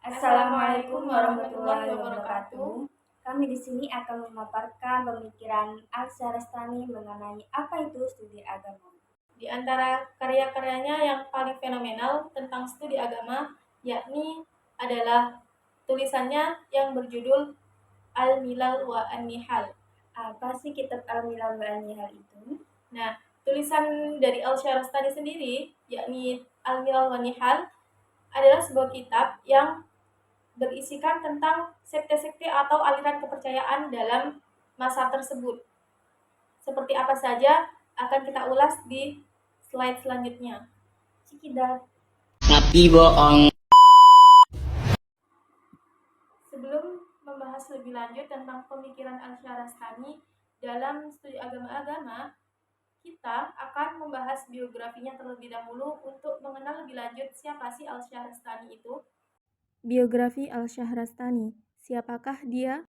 Assalamualaikum warahmatullahi wabarakatuh. Kami di sini akan memaparkan pemikiran Al-Syarastani mengenai apa itu studi agama. Di antara karya-karyanya yang paling fenomenal tentang studi agama yakni adalah tulisannya yang berjudul Al-Milal wa An-Nihal. Apa sih kitab Al-Milal wa An-Nihal itu? Nah, tulisan dari Al-Syarastani sendiri yakni Al-Milal wa An-Nihal adalah sebuah kitab yang berisikan tentang sekte-sekte atau aliran kepercayaan dalam masa tersebut. Seperti apa saja akan kita ulas di slide selanjutnya. Sekitar. Tapi bohong. Sebelum membahas lebih lanjut tentang pemikiran Al-Syarastani dalam studi agama-agama, kita akan membahas biografinya terlebih dahulu untuk mengenal lebih lanjut siapa sih Al-Syarastani itu. Biografi Al-Syarastani, siapakah dia?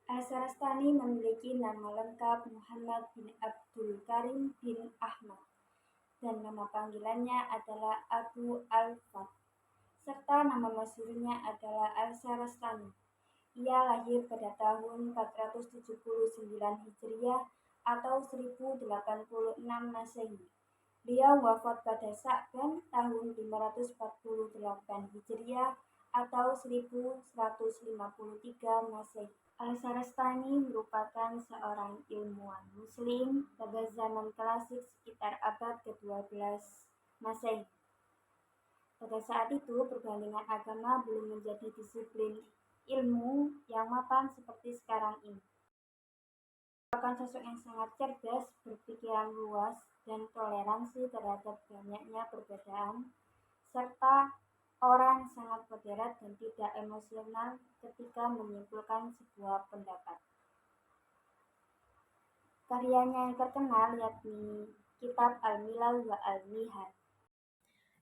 Al-Syarastani memiliki nama lengkap Muhammad bin Abdul Karim bin Ahmad dan nama panggilannya adalah Abu Al-Fath, serta nama masyhurnya adalah Al-Syarastani. Ia lahir pada tahun 479 Hijriah atau 1086 Masehi. Beliau wafat pada Sya'ban tahun 548 Hijriah atau 1153 Masehi. Al-Syarastani merupakan seorang ilmuwan Muslim pada zaman klasik sekitar abad ke-12 Masehi. Pada saat itu, perbandingan agama belum menjadi disiplin ilmu yang mapan seperti sekarang ini. Merupakan sosok yang sangat cerdas, berpikiran luas, dan toleransi terhadap banyaknya perbedaan, serta orang sangat moderat dan tidak emosional ketika menyimpulkan sebuah pendapat. Karyanya yang terkenal yakni kitab Al-Milal wa An-Nihal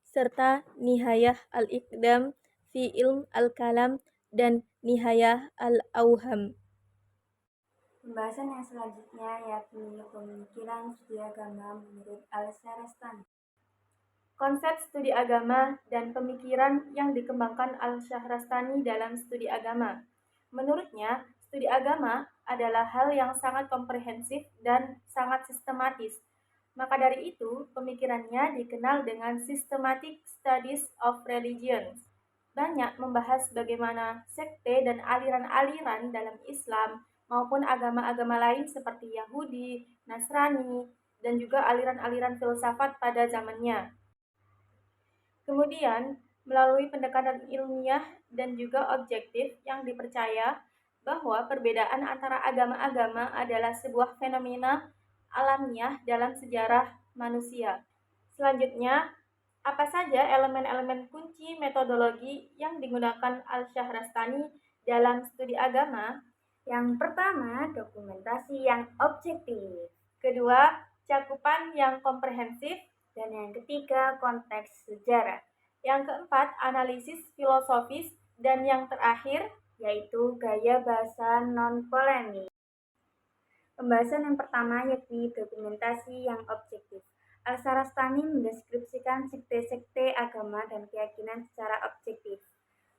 serta Nihayah Al-Iqdam fi Ilm Al-Kalam dan Nihayah Al-Auham. Pembahasan yang selanjutnya yakni pemikiran studi agama menurut Al-Syarastani. Konsep studi agama dan pemikiran yang dikembangkan Al-Syarastani dalam studi agama. Menurutnya, studi agama adalah hal yang sangat komprehensif dan sangat sistematis. Maka dari itu, pemikirannya dikenal dengan Systematic Studies of Religions. Banyak membahas bagaimana sekte dan aliran-aliran dalam Islam maupun agama-agama lain seperti Yahudi, Nasrani, dan juga aliran-aliran filsafat pada zamannya. Kemudian, melalui pendekatan ilmiah dan juga objektif yang dipercaya bahwa perbedaan antara agama-agama adalah sebuah fenomena alamiah dalam sejarah manusia. Selanjutnya, apa saja elemen-elemen kunci metodologi yang digunakan Al-Syarastani dalam studi agama? Yang pertama, dokumentasi yang objektif. Kedua, cakupan yang komprehensif. Dan yang ketiga, konteks sejarah. Yang keempat, analisis filosofis. Dan yang terakhir, yaitu gaya bahasa non-polemik. Pembahasan yang pertama yakni dokumentasi yang objektif. Al-Syarastani mendeskripsikan sekte-sekte agama dan keyakinan secara objektif,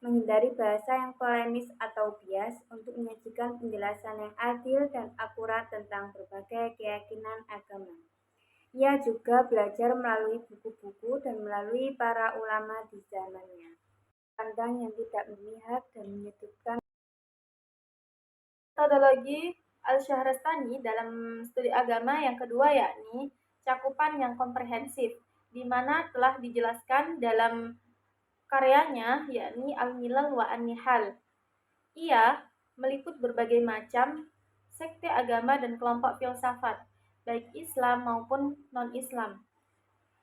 menghindari bahasa yang polemis atau bias untuk menyajikan penjelasan yang adil dan akurat tentang berbagai keyakinan agama. Ia juga belajar melalui buku-buku dan melalui para ulama di zamannya. Pandang yang tidak memihak dan menyudutkan. Metodologi Al-Syarastani dalam studi agama yang kedua yakni cakupan yang komprehensif, di mana telah dijelaskan dalam karyanya yakni Al-Milal wa An-Nihal. Ia meliput berbagai macam sekte agama dan kelompok filsafat, baik Islam maupun non-Islam.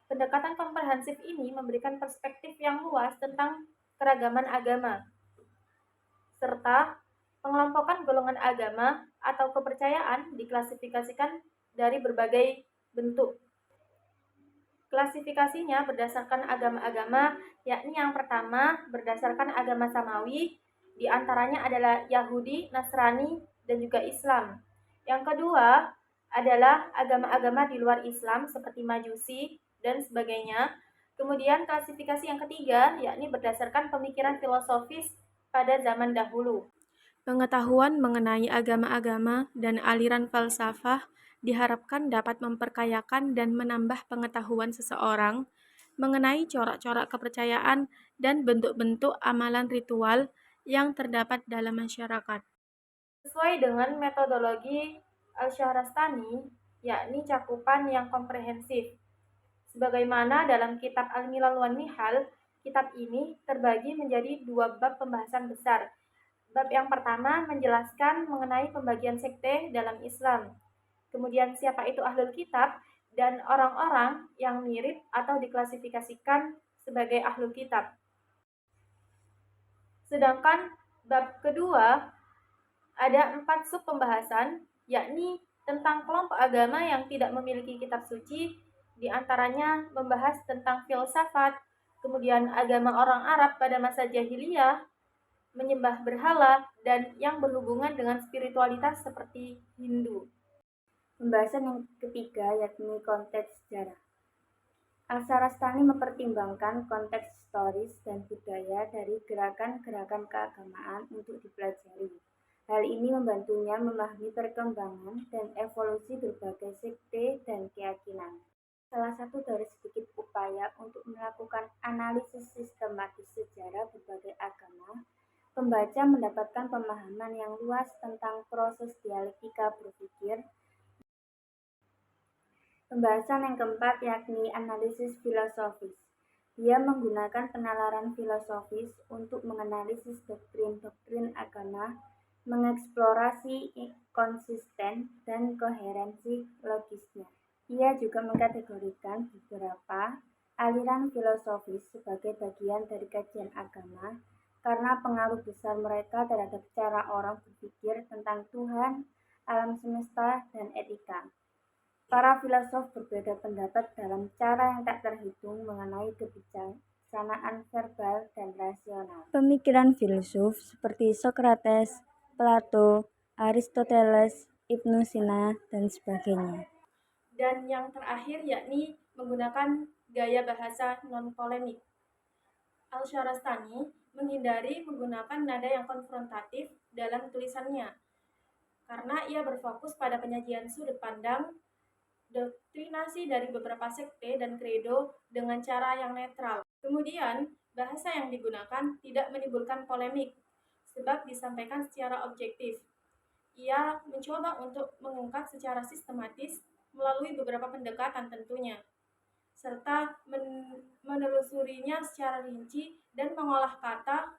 Pendekatan komprehensif ini memberikan perspektif yang luas tentang keragaman agama, serta Pengelompokan golongan agama atau kepercayaan diklasifikasikan dari berbagai bentuk. Klasifikasinya berdasarkan agama-agama, yakni yang pertama berdasarkan agama samawi, di antaranya adalah Yahudi, Nasrani, dan juga Islam. Yang kedua adalah agama-agama di luar Islam seperti Majusi dan sebagainya. Kemudian klasifikasi yang ketiga yakni berdasarkan pemikiran filosofis pada zaman dahulu. Pengetahuan mengenai agama-agama dan aliran falsafah diharapkan dapat memperkayakan dan menambah pengetahuan seseorang mengenai corak-corak kepercayaan dan bentuk-bentuk amalan ritual yang terdapat dalam masyarakat. Sesuai dengan metodologi Al-Syahrastani, yakni cakupan yang komprehensif. Sebagaimana dalam kitab Al-Milal wan Nihal, kitab ini terbagi menjadi 2 bab pembahasan besar. Bab yang pertama menjelaskan mengenai pembagian sekte dalam Islam. Kemudian siapa itu ahlul kitab dan orang-orang yang mirip atau diklasifikasikan sebagai ahlul kitab. Sedangkan bab kedua ada 4 sub pembahasan, yakni tentang kelompok agama yang tidak memiliki kitab suci, di antaranya membahas tentang filsafat, kemudian agama orang Arab pada masa jahiliyah, menyembah berhala, dan yang berhubungan dengan spiritualitas seperti Hindu. Pembahasan yang ketiga yakni konteks sejarah. Al-Syahrastani mempertimbangkan konteks historis dan budaya dari gerakan-gerakan keagamaan untuk dipelajari. Hal ini membantunya memahami perkembangan dan evolusi berbagai sekte dan keyakinan. Salah satu dari sedikit upaya untuk melakukan analisis sistematis sejarah berbagai agama, pembaca mendapatkan pemahaman yang luas tentang proses dialektika berpikir. Pembahasan yang keempat yakni analisis filosofis. Dia menggunakan penalaran filosofis untuk menganalisis doktrin-doktrin agama, mengeksplorasi konsisten dan koherensi logisnya. Ia juga mengkategorikan beberapa aliran filosofis sebagai bagian dari kajian agama karena pengaruh besar mereka terhadap cara orang berpikir tentang Tuhan, alam semesta, dan etika. Para filosof berbeda pendapat dalam cara yang tak terhitung mengenai kebijaksanaan verbal dan rasional. Pemikiran filsuf seperti Socrates, Plato, Aristoteles, Ibnu Sina, dan sebagainya. Dan yang terakhir yakni menggunakan gaya bahasa non-polemik. Al-Syahrastani menghindari menggunakan nada yang konfrontatif dalam tulisannya, karena ia berfokus pada penyajian sudut pandang, doktrinasi dari beberapa sekte dan kredo dengan cara yang netral. Kemudian, bahasa yang digunakan tidak menimbulkan polemik, sebab disampaikan secara objektif. Ia mencoba untuk mengungkap secara sistematis melalui beberapa pendekatan tentunya, serta menelusurinya secara rinci dan mengolah kata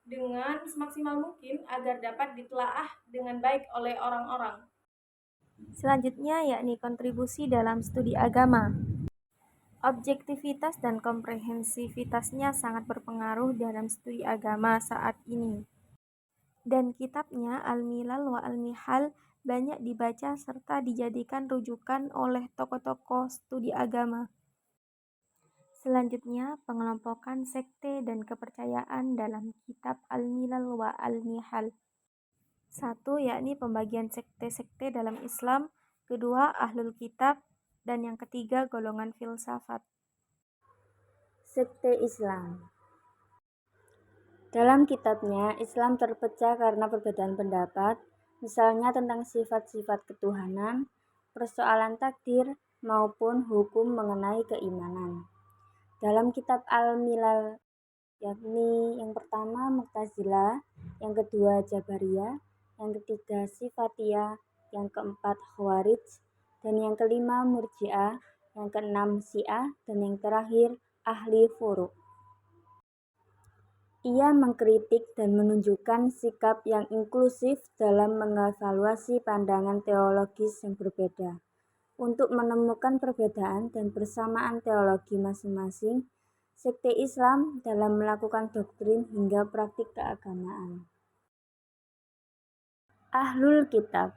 dengan semaksimal mungkin agar dapat ditelaah dengan baik oleh orang-orang. Selanjutnya yakni kontribusi dalam studi agama. Objektivitas dan komprehensivitasnya sangat berpengaruh dalam studi agama saat ini. Dan kitabnya Al-Milal wa Al-Nihal banyak dibaca serta dijadikan rujukan oleh tokoh-tokoh studi agama. Selanjutnya, pengelompokan sekte dan kepercayaan dalam kitab Al-Milal wa Al-Nihal. 1. Yakni pembagian sekte-sekte dalam Islam, kedua ahlul kitab, dan yang ketiga golongan filsafat. Sekte Islam. Dalam kitabnya, Islam terpecah karena perbedaan pendapat, misalnya tentang sifat-sifat ketuhanan, persoalan takdir, maupun hukum mengenai keimanan. Dalam kitab Al-Milal, yakni yang pertama Mu'tazilah, yang kedua Jabariyah, yang ketiga Sifatiyah, yang keempat Khawarij, dan yang kelima Murji'ah, yang keenam Syiah, dan yang terakhir Ahli Furu'. Ia mengkritik dan menunjukkan sikap yang inklusif dalam mengevaluasi pandangan teologis yang berbeda, untuk menemukan perbedaan dan persamaan teologi masing-masing sekte Islam dalam melakukan doktrin hingga praktik keagamaan. Ahlul Kitab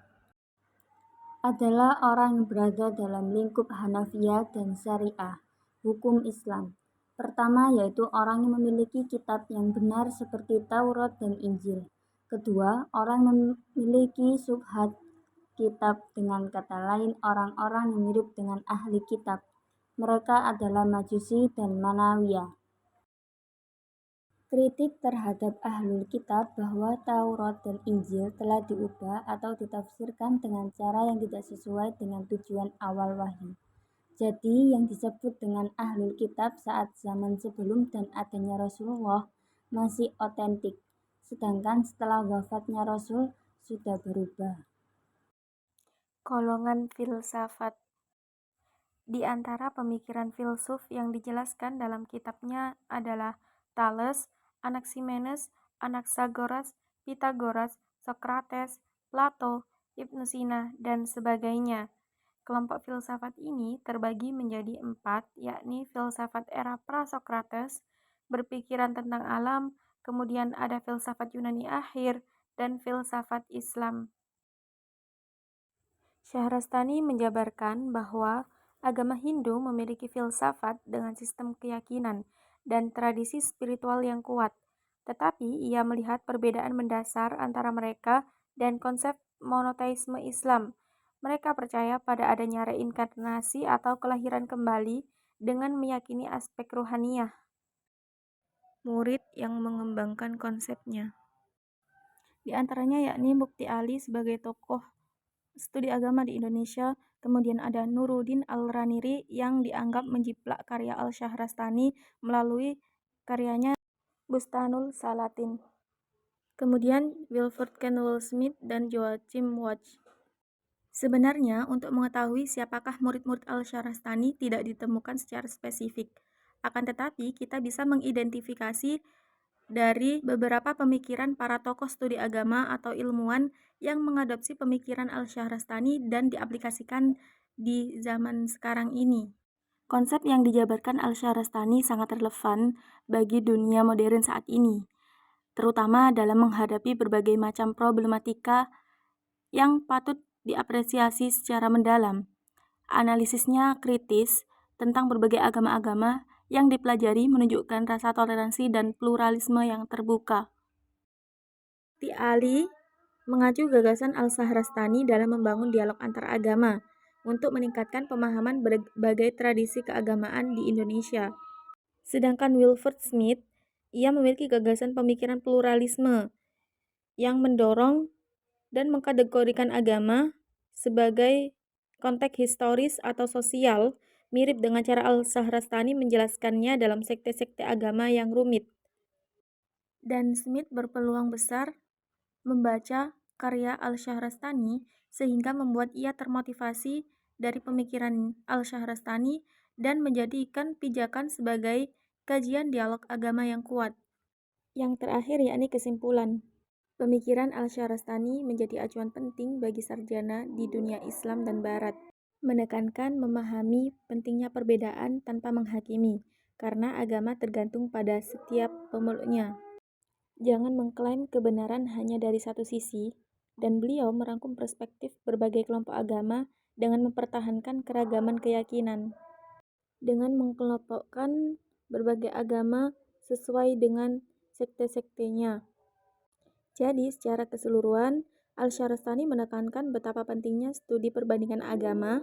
adalah orang yang berada dalam lingkup Hanafiyah dan Syariah, hukum Islam. Pertama yaitu orang yang memiliki kitab yang benar seperti Taurat dan Injil. Kedua, orang yang memiliki subhat kitab, dengan kata lain orang-orang yang mirip dengan ahli kitab. Mereka adalah Majusi dan Manawiyah. Kritik terhadap ahlul kitab bahwa Taurat dan Injil telah diubah atau ditafsirkan dengan cara yang tidak sesuai dengan tujuan awal wahyu. Jadi yang disebut dengan ahlul kitab saat zaman sebelum dan adanya Rasulullah masih otentik, sedangkan setelah wafatnya Rasul sudah berubah. Golongan filsafat. Di antara pemikiran filsuf yang dijelaskan dalam kitabnya adalah Thales, Anaximenes, Anaxagoras, Pythagoras, Socrates, Plato, Ibnu Sina, dan sebagainya. Kelompok filsafat ini terbagi menjadi 4, yakni filsafat era pra-Socrates, berpikiran tentang alam, kemudian ada filsafat Yunani akhir, dan filsafat Islam. Syahrastani menjabarkan bahwa agama Hindu memiliki filsafat dengan sistem keyakinan dan tradisi spiritual yang kuat, tetapi ia melihat perbedaan mendasar antara mereka dan konsep monoteisme Islam. Mereka percaya pada adanya reinkarnasi atau kelahiran kembali dengan meyakini aspek ruhaniyah. Murid yang mengembangkan konsepnya. Di antaranya yakni Mukti Ali sebagai tokoh studi agama di Indonesia, kemudian ada Nuruddin Al-Raniri yang dianggap menjiplak karya Al-Syahrastani melalui karyanya Bustanul Salatin. Kemudian Wilford Cantwell Smith dan Joachim Watch. Sebenarnya untuk mengetahui siapakah murid-murid Al-Syahrastani tidak ditemukan secara spesifik. Akan tetapi kita bisa mengidentifikasi dari beberapa pemikiran para tokoh studi agama atau ilmuwan yang mengadopsi pemikiran Al-Syahrastani dan diaplikasikan di zaman sekarang ini. Konsep yang dijabarkan Al-Syahrastani sangat relevan bagi dunia modern saat ini, terutama dalam menghadapi berbagai macam problematika yang patut diapresiasi secara mendalam. Analisisnya kritis tentang berbagai agama-agama yang dipelajari menunjukkan rasa toleransi dan pluralisme yang terbuka. Mukti Ali mengacu gagasan Al-Syahrastani dalam membangun dialog antar agama untuk meningkatkan pemahaman berbagai tradisi keagamaan di Indonesia. Sedangkan Wilford Smith, ia memiliki gagasan pemikiran pluralisme yang mendorong dan mengkategorikan agama sebagai konteks historis atau sosial, mirip dengan cara Al-Syahrastani menjelaskannya dalam sekte-sekte agama yang rumit. Dan Smith berpeluang besar membaca karya Al-Syahrastani sehingga membuat ia termotivasi dari pemikiran Al-Syahrastani dan menjadikan pijakan sebagai kajian dialog agama yang kuat. Yang terakhir yakni kesimpulan. Pemikiran Al-Syahrastani menjadi acuan penting bagi sarjana di dunia Islam dan Barat. Menekankan memahami pentingnya perbedaan tanpa menghakimi, karena agama tergantung pada setiap pemeluknya. Jangan mengklaim kebenaran hanya dari satu sisi, dan beliau merangkum perspektif berbagai kelompok agama dengan mempertahankan keragaman keyakinan. Dengan mengelompokkan berbagai agama sesuai dengan sekte-sektenya. Jadi, secara keseluruhan, Al-Syahrastani menekankan betapa pentingnya studi perbandingan agama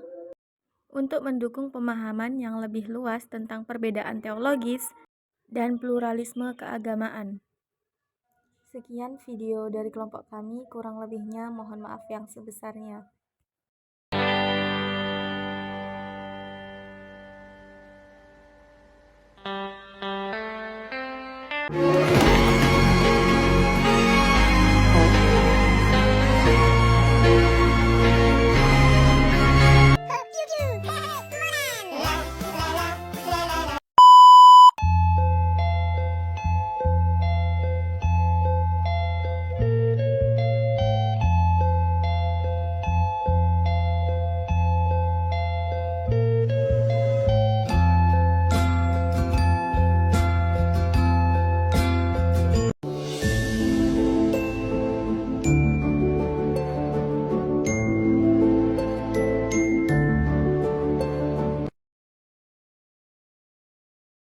untuk mendukung pemahaman yang lebih luas tentang perbedaan teologis dan pluralisme keagamaan. Sekian video dari kelompok kami, kurang lebihnya mohon maaf yang sebesarnya.